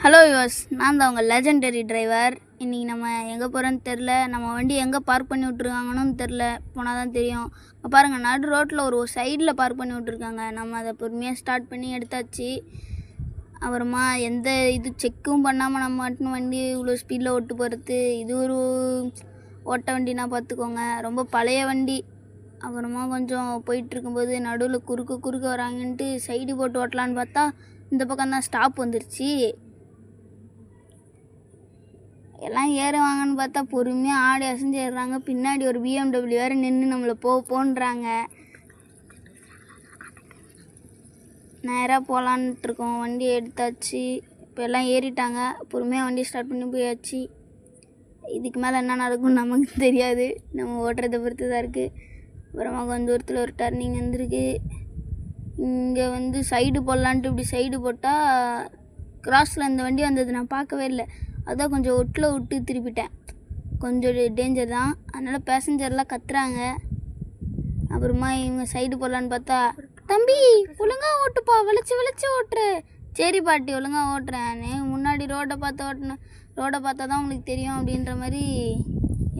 Hello yours, நான் தான் உங்கள் லெஜெண்டரி டிரைவர். இன்றைக்கி நம்ம எங்கே போகிறோன்னு தெரில, நம்ம வண்டி எங்கே பார்க் பண்ணி விட்ருக்காங்கன்னு தெரில, போனால் தான் தெரியும். இப்போ பாருங்கள், நடு ரோட்டில் ஒரு சைடில் பார்க் பண்ணி விட்ருக்காங்க. நம்ம அதை பொறுமையாக ஸ்டார்ட் பண்ணி எடுத்தாச்சு. அப்புறமா எந்த செக்கும் பண்ணாமல் நம்ம மட்டும் வண்டி இவ்வளோ ஸ்பீடில் ஓட்டு போகிறது, இது ஒரு ஓட்ட வண்டினா பார்த்துக்கோங்க. ரொம்ப பழைய வண்டி. அப்புறமா கொஞ்சம் போயிட்டுருக்கும்போது நடுவில் குறுக்க வராங்கன்ட்டு சைடு போட்டு ஓட்டலான்னு பார்த்தா இந்த பக்கம் தான் ஸ்டாப் வந்துருச்சு. எல்லாம் ஏறுவாங்கன்னு பார்த்தா பொறுமையாக ஆடி அசைஞ்சு ஏறுறாங்க. பின்னாடி ஒரு BMW வேறு நின்று நம்மளை போன்றாங்க. நேராக போகலான்ட்ருக்கோம். வண்டி எடுத்தாச்சு. இப்போ எல்லாம் ஏறிட்டாங்க. பொறுமையாக வண்டி ஸ்டார்ட் பண்ணி போயாச்சு. இதுக்கு மேலே என்ன நடக்கும்னு நமக்கு தெரியாது, நம்ம ஓட்டுறதை பொறுத்து தான் இருக்குது. அப்புறமா கொஞ்சம் தூரத்தில் ஒரு டர்னிங் வந்துருக்கு. இங்கே சைடு போடலான்ட்டு இப்படி சைடு போட்டால் கிராஸில் இந்த வண்டி வந்தது நான் பார்க்கவே இல்லை. அதான் கொஞ்சம் ஒட்டில் விட்டு திருப்பிட்டேன். கொஞ்சம் டேஞ்சர் தான், அதனால் பேசஞ்சர்லாம் கத்துறாங்க. அப்புறமா இவங்க சைடு போடலான்னு பார்த்தா, தம்பி ஒழுங்காக ஓட்டுப்பா, விளைச்சி ஓட்டுற. சரி பாட்டி, ஒழுங்காக ஓட்டுறேன். முன்னாடி ரோடை பார்த்தா தான் உங்களுக்கு தெரியும் அப்படின்ற மாதிரி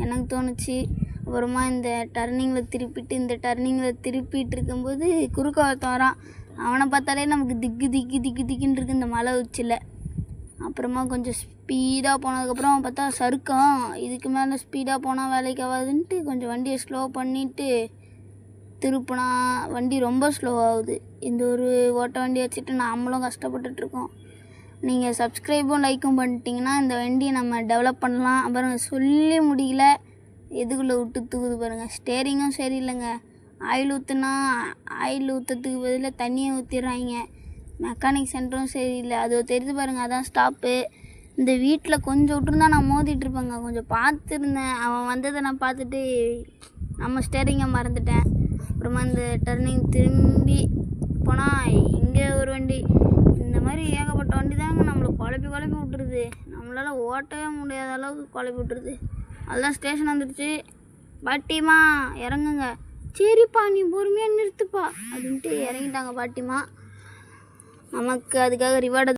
எனக்கு தோணுச்சு. அப்புறமா இந்த டர்னிங்கில் திருப்பிட்டு இருக்கும்போது குறுக்க ஒருத்தன் வரான். அவனை பார்த்தாலே நமக்கு திக்குன்னு இருக்குது இந்த மலை உச்சியில். அப்புறமா கொஞ்சம் ஸ்பீடாக போனதுக்கப்புறம் பார்த்தா சறுக்கம். இதுக்கு மேலே ஸ்பீடாக போனால் வேலைக்கு ஆகாதுன்ட்டு கொஞ்சம் வண்டியை ஸ்லோ பண்ணிவிட்டு திருப்பினா வண்டி ரொம்ப ஸ்லோ ஆகுது. இந்த ஒரு ஓட்ட வண்டி வச்சுட்டு நாமளும் கஷ்டப்பட்டுட்ருக்கோம். நீங்கள் சப்ஸ்கிரைபும் லைக்கும் பண்ணிட்டீங்கன்னா இந்த வண்டியை நம்ம டெவலப் பண்ணலாம். அப்புறம் சொல்லி முடியல, எதுக்குள்ளே விட்டு தூக்குது பாருங்கள். ஸ்டேரிங்கும் சரியில்லைங்க. ஆயில் ஊற்றுறதுக்கு பதிலாக தண்ணியை ஊற்றிடுறாங்க. மெக்கானிக் சென்டரும் சரியில்லை. அது தெரிஞ்சு பாருங்கள், அதான் ஸ்டாப்பு. இந்த வீட்டில் கொஞ்சம் விட்டுருந்தா நான் மோதிட்டுருப்பேங்க. கொஞ்சம் பார்த்துருந்தேன். அவன் வந்ததை நான் பார்த்துட்டு நம்ம ஸ்டேரிங்கை மறந்துட்டேன். அப்புறமா இந்த டர்னிங் திரும்பி போனால் இங்கே ஒரு வண்டி. இந்த மாதிரி ஏகப்பட்ட வண்டி தாங்க நம்மளை குழப்பி விட்டுருது. நம்மளால் ஓட்டவே முடியாத அளவுக்கு குழப்பி விட்டுருது. அதுதான் ஸ்டேஷன் வந்துடுச்சு. பாட்டிமா இறங்குங்க. சரிப்பா, நீ பொறுமையாக நிறுத்துப்பா அப்படின்ட்டு இறங்கிட்டாங்க பாட்டிமா. நமக்கு அதுக்காக ரிவார்டு